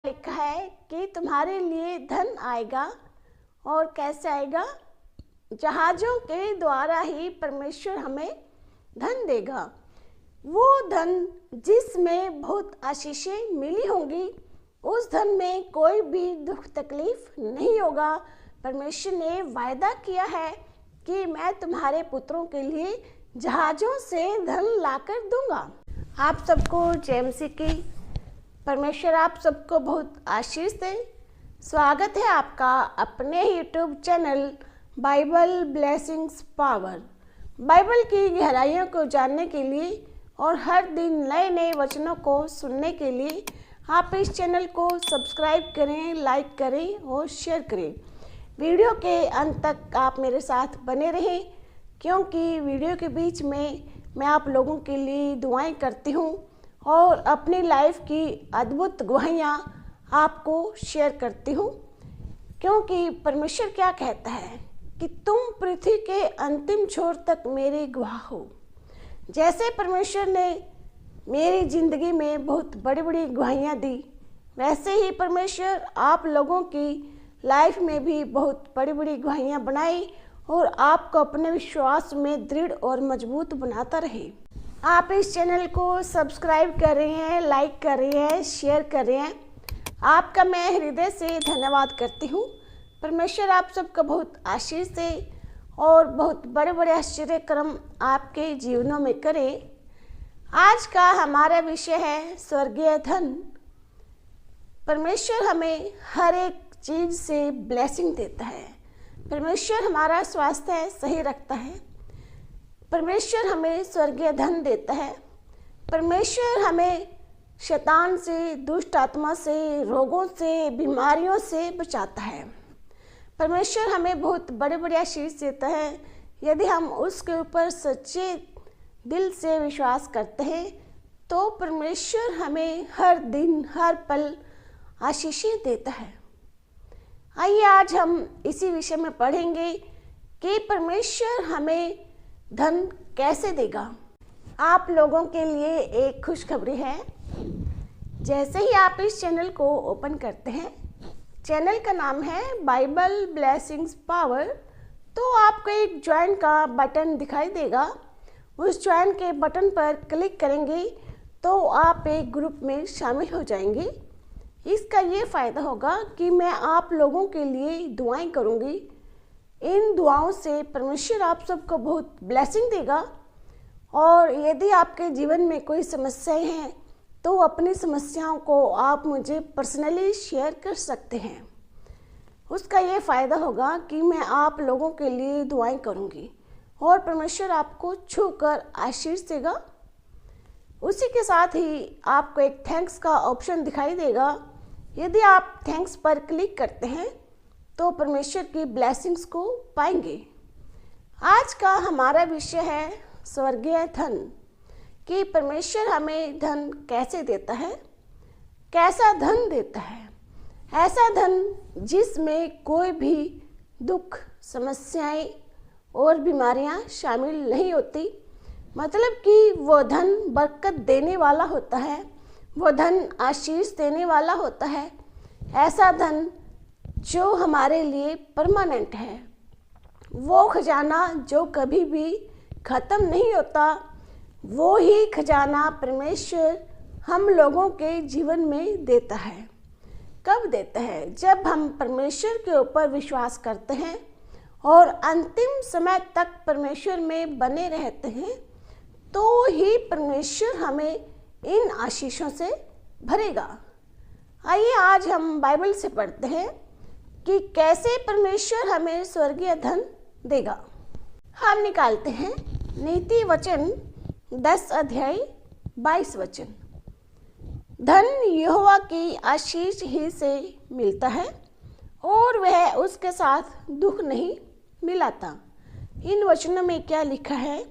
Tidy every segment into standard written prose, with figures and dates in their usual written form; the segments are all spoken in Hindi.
लिखा है कि तुम्हारे लिए धन आएगा। और कैसे आएगा? जहाज़ों के द्वारा ही परमेश्वर हमें धन देगा। वो धन जिसमें बहुत आशीषें मिली होंगी, उस धन में कोई भी दुख तकलीफ नहीं होगा। परमेश्वर ने वायदा किया है कि मैं तुम्हारे पुत्रों के लिए जहाज़ों से धन लाकर दूंगा। आप सबको जय मसीह की। परमेश्वर आप सबको बहुत आशीष दे। स्वागत है आपका अपने YouTube channel Bible blessings power. Bible की गहराइयों को जानने के लिए और हर दिन नए नए वचनों को सुनने के लिए आप इस चैनल को सब्सक्राइब करें, लाइक करें और शेयर करें। वीडियो के अंत तक आप मेरे साथ बने रहें, क्योंकि वीडियो के बीच में मैं आप लोगों के लिए दुआएं करती हूं और अपनी लाइफ की अद्भुत गवाहियाँ आपको शेयर करती हूं। क्योंकि परमेश्वर क्या कहता है कि तुम पृथ्वी के अंतिम छोर तक मेरे गवाह हो। जैसे परमेश्वर ने मेरी ज़िंदगी में बहुत बड़ी बड़ी गवाहियाँ दी, वैसे ही परमेश्वर आप लोगों की लाइफ में भी बहुत बड़ी बड़ी गवाहियाँ बनाई और आपको अपने विश्वास में दृढ़ और मजबूत बनाता रहे। आप इस चैनल को सब्सक्राइब कर रहे हैं, लाइक कर रहे हैं, शेयर कर रहे हैं। आपका मैं हृदय से धन्यवाद करती हूँ। परमेश्वर आप सबका बहुत आशीष दे और बहुत बड़े बड़े आश्चर्य कर्म आपके जीवनों में करे। आज का हमारा विषय है स्वर्गीय धन। परमेश्वर हमें हर एक चीज़ से ब्लेसिंग देता है। परमेश्वर हमारा स्वास्थ्य सही रखता है। परमेश्वर हमें स्वर्गीय धन देता है। परमेश्वर हमें शैतान से, दुष्ट आत्मा से, रोगों से, बीमारियों से बचाता है। परमेश्वर हमें बहुत बड़े बड़े आशीष देता है। यदि हम उसके ऊपर सच्चे दिल से विश्वास करते हैं तो परमेश्वर हमें हर दिन हर पल आशीषें देता है। आइए आज हम इसी विषय में पढ़ेंगे कि परमेश्वर हमें धन कैसे देगा। आप लोगों के लिए एक खुशखबरी है। जैसे ही आप इस चैनल को ओपन करते हैं, चैनल का नाम है बाइबल ब्लेसिंग्स पावर, तो आपको एक ज्वाइन का बटन दिखाई देगा। उस ज्वाइन के बटन पर क्लिक करेंगे तो आप एक ग्रुप में शामिल हो जाएंगे। इसका ये फ़ायदा होगा कि मैं आप लोगों के लिए दुआएं करूंगी। इन दुआओं से परमेश्वर आप सबको बहुत ब्लेसिंग देगा। और यदि आपके जीवन में कोई समस्याएं हैं तो अपनी समस्याओं को आप मुझे पर्सनली शेयर कर सकते हैं। उसका ये फ़ायदा होगा कि मैं आप लोगों के लिए दुआएं करूंगी और परमेश्वर आपको छूकर आशीष देगा। उसी के साथ ही आपको एक थैंक्स का ऑप्शन दिखाई देगा। यदि आप थैंक्स पर क्लिक करते हैं तो परमेश्वर की ब्लेसिंग्स को पाएंगे। आज का हमारा विषय है स्वर्गीय धन, कि परमेश्वर हमें धन कैसे देता है, कैसा धन देता है। ऐसा धन जिसमें कोई भी दुख, समस्याएं और बीमारियां शामिल नहीं होती। मतलब कि वो धन बरकत देने वाला होता है, वो धन आशीष देने वाला होता है। ऐसा धन जो हमारे लिए परमानेंट है, वो खजाना जो कभी भी ख़त्म नहीं होता, वो ही खजाना परमेश्वर हम लोगों के जीवन में देता है। कब देता है? जब हम परमेश्वर के ऊपर विश्वास करते हैं और अंतिम समय तक परमेश्वर में बने रहते हैं, तो ही परमेश्वर हमें इन आशीषों से भरेगा। आइए आज हम बाइबल से पढ़ते हैं कि कैसे परमेश्वर हमें स्वर्गीय धन देगा। हम निकालते हैं नीति वचन 10 अध्याय 22 वचन। धन यहोवा की आशीष ही से मिलता है और वह उसके साथ दुख नहीं मिलाता। इन वचनों में क्या लिखा है?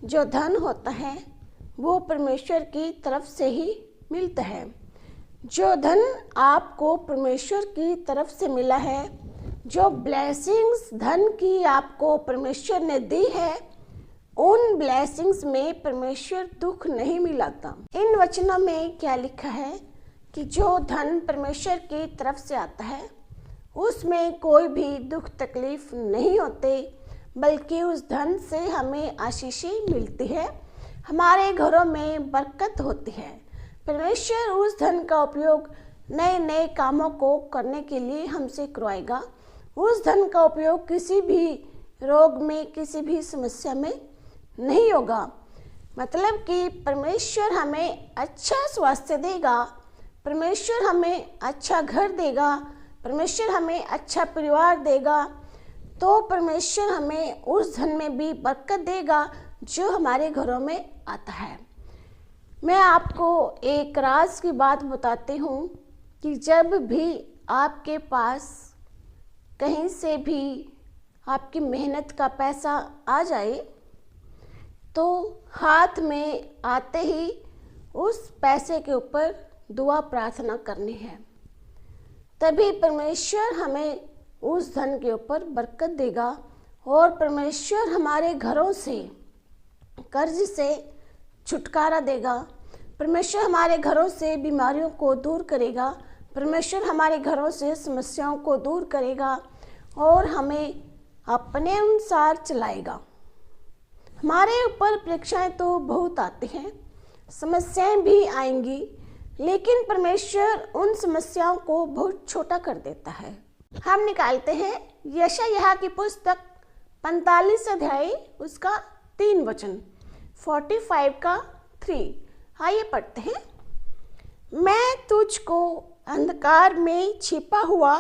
जो धन होता है वो परमेश्वर की तरफ से ही मिलता है। जो धन आपको परमेश्वर की तरफ से मिला है, जो ब्लेसिंग्स धन की आपको परमेश्वर ने दी है, उन ब्लेसिंग्स में परमेश्वर दुख नहीं मिलाता। इन वचनों में क्या लिखा है कि जो धन परमेश्वर की तरफ से आता है उसमें कोई भी दुख तकलीफ नहीं होते, बल्कि उस धन से हमें आशीषें मिलती है, हमारे घरों में बरकत होती है। परमेश्वर उस धन का उपयोग नए नए कामों को करने के लिए हमसे करवाएगा। उस धन का उपयोग किसी भी रोग में, किसी भी समस्या में नहीं होगा। मतलब कि परमेश्वर हमें अच्छा स्वास्थ्य देगा, परमेश्वर हमें अच्छा घर देगा, परमेश्वर हमें अच्छा परिवार देगा, तो परमेश्वर हमें उस धन में भी बरकत देगा जो हमारे घरों में आता है। मैं आपको एक राज की बात बताती हूँ कि जब भी आपके पास कहीं से भी आपकी मेहनत का पैसा आ जाए, तो हाथ में आते ही उस पैसे के ऊपर दुआ प्रार्थना करनी है, तभी परमेश्वर हमें उस धन के ऊपर बरकत देगा और परमेश्वर हमारे घरों से कर्ज से छुटकारा देगा। परमेश्वर हमारे घरों से बीमारियों को दूर करेगा, परमेश्वर हमारे घरों से समस्याओं को दूर करेगा और हमें अपने अनुसार चलाएगा। हमारे ऊपर परीक्षाएं तो बहुत आती हैं, समस्याएं भी आएंगी, लेकिन परमेश्वर उन समस्याओं को बहुत छोटा कर देता है। हम निकालते हैं यशायाह की पुस्तक 45 अध्याय उसका 3 वचन, 45 का 3। आइए पढ़ते हैं। मैं तुझको अंधकार में छिपा हुआ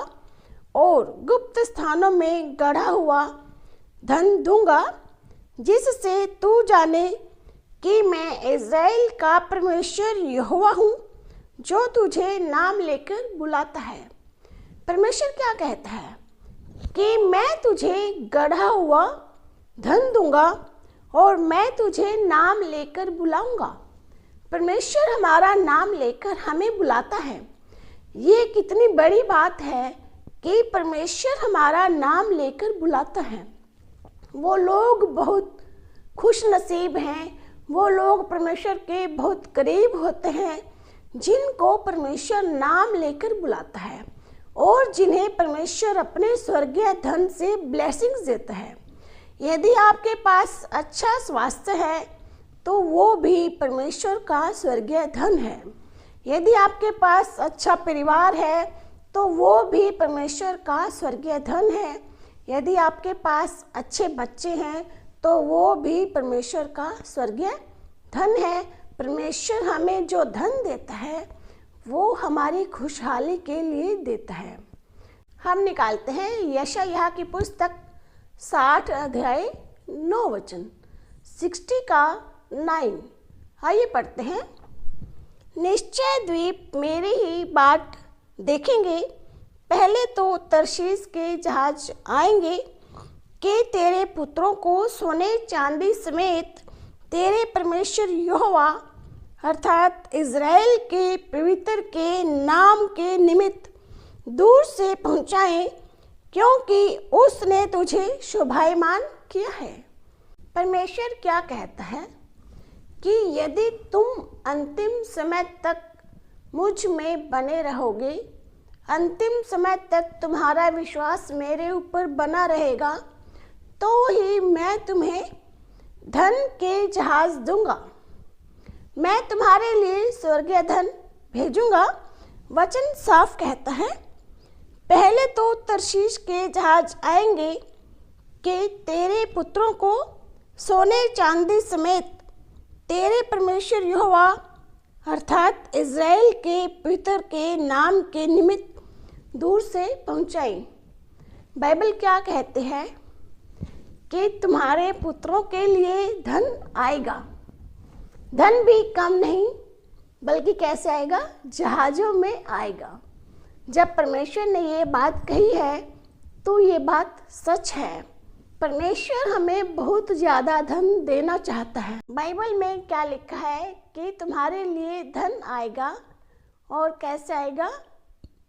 और गुप्त स्थानों में गढ़ा हुआ धन दूंगा, जिससे तू जाने कि मैं इज़राइल का परमेश्वर यहोवा हूँ, जो तुझे नाम लेकर बुलाता है। परमेश्वर क्या कहता है कि मैं तुझे गढ़ा हुआ धन दूंगा और मैं तुझे नाम लेकर बुलाऊंगा। परमेश्वर हमारा नाम लेकर हमें बुलाता है। ये कितनी बड़ी बात है कि परमेश्वर हमारा नाम लेकर बुलाता है। वो लोग बहुत खुश नसीब हैं, वो लोग परमेश्वर के बहुत करीब होते हैं जिनको परमेश्वर नाम लेकर बुलाता है और जिन्हें परमेश्वर अपने स्वर्गीय धन से ब्लेसिंग्स देता है। यदि आपके पास अच्छा स्वास्थ्य है तो वो भी परमेश्वर का स्वर्गीय धन है। यदि आपके पास अच्छा परिवार है तो वो भी परमेश्वर का स्वर्गीय धन है। यदि आपके पास अच्छे बच्चे हैं तो वो भी परमेश्वर का स्वर्गीय धन है। परमेश्वर हमें जो धन देता है वो हमारी खुशहाली के लिए देता है। हम निकालते हैं यशायाह की पुस्तक 60 अध्याय 9 वचन, 60 का 9। आइए पढ़ते हैं। निश्चय द्वीप मेरी ही बाट देखेंगे, पहले तो तरशीश के जहाज आएंगे कि तेरे पुत्रों को सोने चांदी समेत तेरे परमेश्वर यहोवा अर्थात इज़राइल के पवित्र के नाम के निमित्त दूर से पहुँचाएं, क्योंकि उसने तुझे शोभायमान किया है। परमेश्वर क्या कहता है कि यदि तुम अंतिम समय तक मुझ में बने रहोगे, अंतिम समय तक तुम्हारा विश्वास मेरे ऊपर बना रहेगा, तो ही मैं तुम्हें धन के जहाज दूंगा, मैं तुम्हारे लिए स्वर्गीय धन भेजूंगा। वचन साफ कहता है, पहले तो तरशीश के जहाज आएंगे कि तेरे पुत्रों को सोने चांदी समेत तेरे परमेश्वर यहोवा अर्थात इज़राइल के पवित्र के नाम के निमित्त दूर से पहुंचाएं। बाइबल क्या कहते हैं कि तुम्हारे पुत्रों के लिए धन आएगा। धन भी कम नहीं, बल्कि कैसे आएगा? जहाज़ों में आएगा। जब परमेश्वर ने ये बात कही है तो ये बात सच है। परमेश्वर हमें बहुत ज़्यादा धन देना चाहता है। बाइबल में क्या लिखा है कि तुम्हारे लिए धन आएगा, और कैसे आएगा?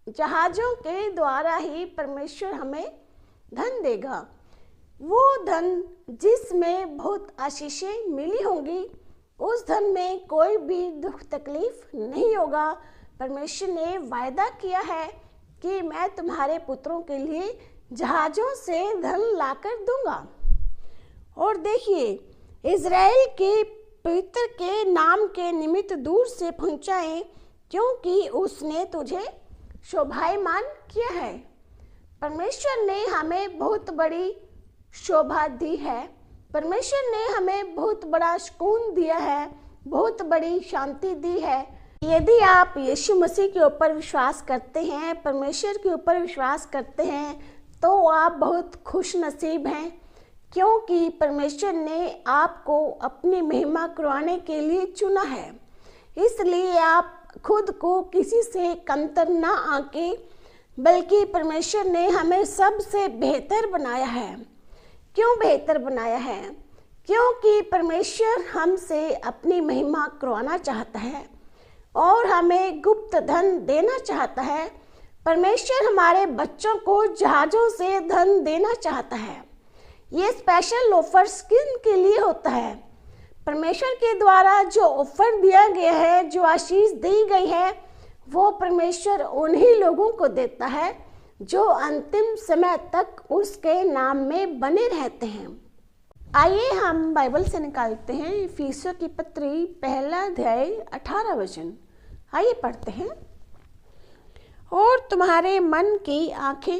जहाज़ों के द्वारा ही परमेश्वर हमें धन देगा। वो धन जिसमें बहुत आशीषें मिली होंगी, उस धन में कोई भी दुख तकलीफ नहीं होगा। परमेश्वर ने वायदा किया है कि मैं तुम्हारे पुत्रों के लिए जहाज़ों से धन लाकर दूंगा। और देखिए, इज़राइल के पवित्र के नाम के निमित्त दूर से पहुंचाए, क्योंकि उसने तुझे शोभायमान किया है। परमेश्वर ने हमें बहुत बड़ी शोभा दी है। परमेश्वर ने हमें बहुत बड़ा सुकून दिया है, बहुत बड़ी शांति दी है। यदि आप यीशु मसीह के ऊपर विश्वास करते हैं, परमेश्वर के ऊपर विश्वास करते हैं, तो आप बहुत खुश नसीब हैं, क्योंकि परमेश्वर ने आपको अपनी महिमा करवाने के लिए चुना है। इसलिए आप खुद को किसी से कमतर ना आंके, बल्कि परमेश्वर ने हमें सबसे बेहतर बनाया है। क्यों बेहतर बनाया है? क्योंकि परमेश्वर हमसे अपनी महिमा करवाना चाहता है और हमें गुप्त धन देना चाहता है। परमेश्वर हमारे बच्चों को जहाज़ों से धन देना चाहता है। ये स्पेशल ऑफर्स किन के लिए होता है? परमेश्वर के द्वारा जो ऑफर दिया गया है, जो आशीष दी गई है, वो परमेश्वर उन्हीं लोगों को देता है जो अंतिम समय तक उसके नाम में बने रहते हैं। आइए हम बाइबल से निकालते हैं इफिसियों की पत्री 1 अध्याय 18 वचन। आइए पढ़ते हैं। और तुम्हारे मन की आंखें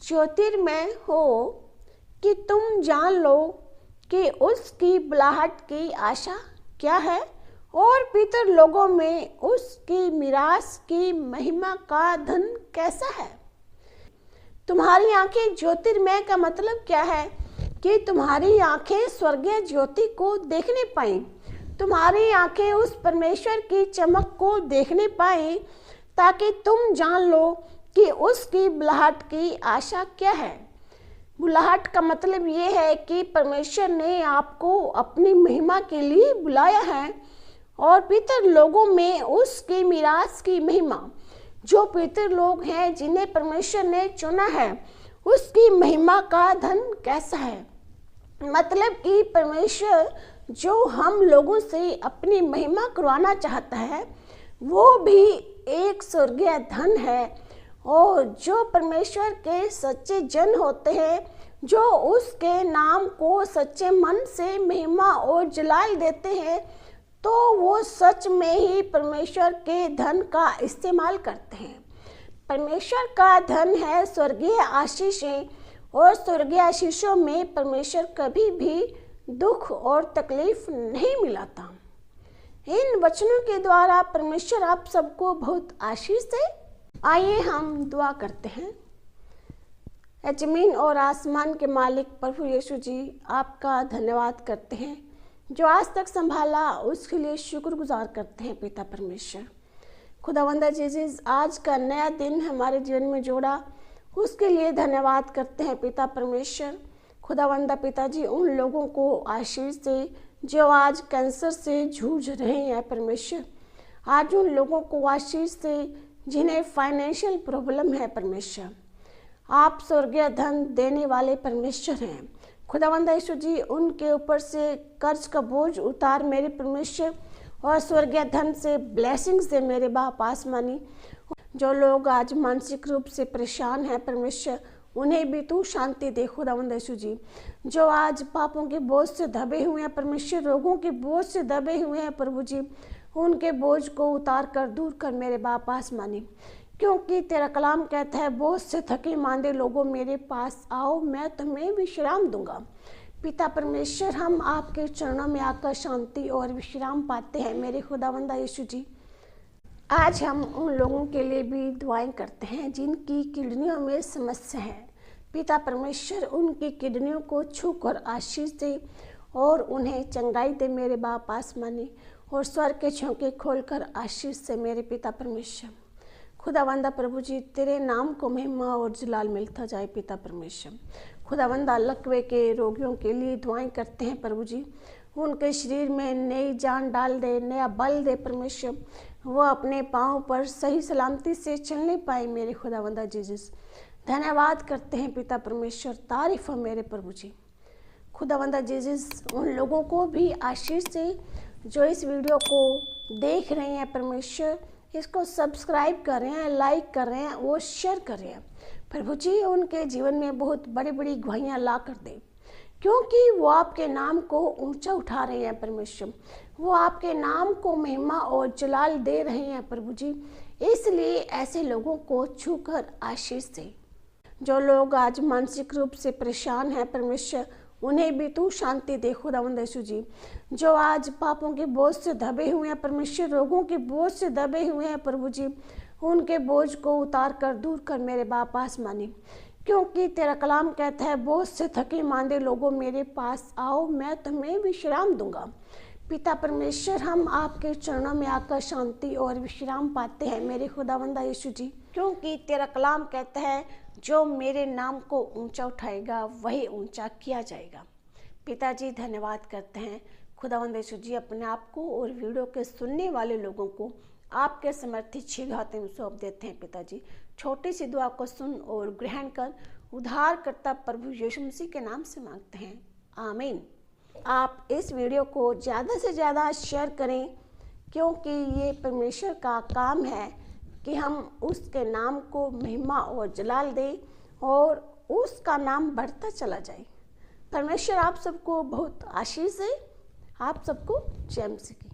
ज्योतिर्मय हो कि तुम जान लो कि उसकी बुलाहट की आशा क्या है और पितर लोगों में उसकी मिरास की महिमा का धन कैसा है। तुम्हारी आंखें ज्योतिर्मय का मतलब क्या है? कि तुम्हारी आंखें स्वर्गीय ज्योति को देखने पाएं, तुम्हारी आंखें उस परमेश्वर की चमक को देखने पाएं, ताकि तुम जान लो कि उसकी बुलाहट की आशा क्या है। बुलाहट का मतलब ये है कि परमेश्वर ने आपको अपनी महिमा के लिए बुलाया है और पितर लोगों में उसकी मिरास की महिमा, जो पितर लोग हैं जिन्हें परमेश्वर ने चुना है, उसकी महिमा का धन कैसा है। मतलब कि परमेश्वर जो हम लोगों से अपनी महिमा करवाना चाहता है, वो भी एक स्वर्गीय धन है। और जो परमेश्वर के सच्चे जन होते हैं, जो उसके नाम को सच्चे मन से महिमा और जलाल देते हैं, तो वो सच में ही परमेश्वर के धन का इस्तेमाल करते हैं। परमेश्वर का धन है स्वर्गीय आशीषें, और स्वर्गीय आशीषों में परमेश्वर कभी भी दुख और तकलीफ नहीं मिलाता। इन वचनों के द्वारा परमेश्वर आप सबको बहुत आशीष दे। आइए हम दुआ करते हैं। जमीन और आसमान के मालिक प्रभु यीशु जी, आपका धन्यवाद करते हैं जो आज तक संभाला, उसके लिए शुक्रगुजार करते हैं पिता परमेश्वर। खुदावंदा जीसस, आज का नया दिन हमारे जीवन में जोड़ा, उसके लिए धन्यवाद करते हैं पिता परमेश्वर। खुदावंदा पिताजी, उन लोगों को आशीष दे जो आज कैंसर से जूझ रहे हैं परमेश्वर। आज उन लोगों को आशीष दे जिन्हें फाइनेंशियल प्रॉब्लम है परमेश्वर। आप स्वर्गीय धन देने वाले परमेश्वर हैं। खुदावंदा यीशु जी, उनके ऊपर से कर्ज का बोझ उतार मेरे परमेश्वर, और स्वर्गीय धन से ब्लेसिंग्स दे मेरे बाप आसमानी। जो लोग आज मानसिक रूप से परेशान हैं परमेश्वर, उन्हें भी तू शांति दे खुदावंदा यीशु जी। जो आज पापों के बोझ से दबे हुए हैं परमेश्वर, रोगों के बोझ से दबे हुए हैं प्रभु जी, उनके बोझ को उतार कर दूर कर मेरे बाप आसमानी। क्योंकि तेरा कलाम कहता है, बोझ से थके मांदे लोगों मेरे पास आओ, मैं तुम्हें विश्राम दूंगा। पिता परमेश्वर, हम आपके चरणों में आकर शांति और विश्राम पाते हैं मेरे खुदावंदा यीशु जी। आज हम उन लोगों के लिए भी दुआएं करते हैं जिनकी किडनियों में समस्या है। पिता परमेश्वर, उनकी किडनियों को छूकर आशीष दे और उन्हें चंगाई दे मेरे बाप आसमानी, और स्वर्ग के झोंके खोलकर आशीष से मेरे पिता परमेश्वर। खुदावंदा प्रभु जी, तेरे नाम को महिमा और जलाल मिलता जाए पिता परमेश्वर। खुदावंदा, लकवे के रोगियों के लिए दुआएं करते हैं प्रभु जी, उनके शरीर में नई जान डाल दे, नया बल दे परमेश्वर, वो अपने पाँव पर सही सलामती से चलने पाए मेरे खुदावंदा जीसस। धन्यवाद करते हैं पिता परमेश्वर, तारीफ हो मेरे प्रभु जी। खुदावंदा जीसस, उन लोगों को भी आशीष दे जो इस वीडियो को देख रहे हैं परमेश्वर, इसको सब्सक्राइब कर रहे हैं, लाइक कर रहे हैं, वो शेयर कर रहे हैं। प्रभु जी उनके जीवन में बहुत बड़ी बड़ी गवाहियाँ ला कर दें, क्योंकि वो आपके नाम को ऊंचा उठा रहे हैं परमेश्वर। वो आपके नाम को महिमा और जलाल दे रहे हैं प्रभु जी। इसलिए ऐसे लोगों को छूकर आशीष दे। जो लोग आज मानसिक रूप से परेशान हैं परमेश्वर, उन्हें भी तू शांति दे खुदावंद यीशु जी। जो आज पापों के बोझ से दबे हुए हैं परमेश्वर, रोगों के बोझ से दबे हुए हैं प्रभु जी, उनके बोझ को उतार कर दूर कर मेरे बाप आसमानी। क्योंकि तेरा कलाम कहता है, बोझ से थके मांदे लोगों मेरे पास आओ, मैं तुम्हें विश्राम दूंगा। पिता परमेश्वर, हम आपके चरणों में आकर शांति और विश्राम पाते हैं मेरे खुदावंदा यीशु जी। क्योंकि तेरा कलाम कहता है, जो मेरे नाम को ऊंचा उठाएगा वही ऊंचा किया जाएगा। पिताजी धन्यवाद करते हैं खुदावंद यीशु जी, अपने आप को और वीडियो के सुनने वाले लोगों को आपके समर्थी छह हाथों में सौंप देते हैं। पिताजी छोटी सी दुआ को सुन और ग्रहण कर उद्धारकर्ता प्रभु यीशु मसीह के नाम से मांगते हैं, आमीन। आप इस वीडियो को ज़्यादा से ज़्यादा शेयर करें, क्योंकि ये परमेश्वर का काम है कि हम उसके नाम को महिमा और जलाल दें और उसका नाम बढ़ता चला जाए। परमेश्वर आप सबको बहुत आशीष दे। आप सबको जय मसीह की।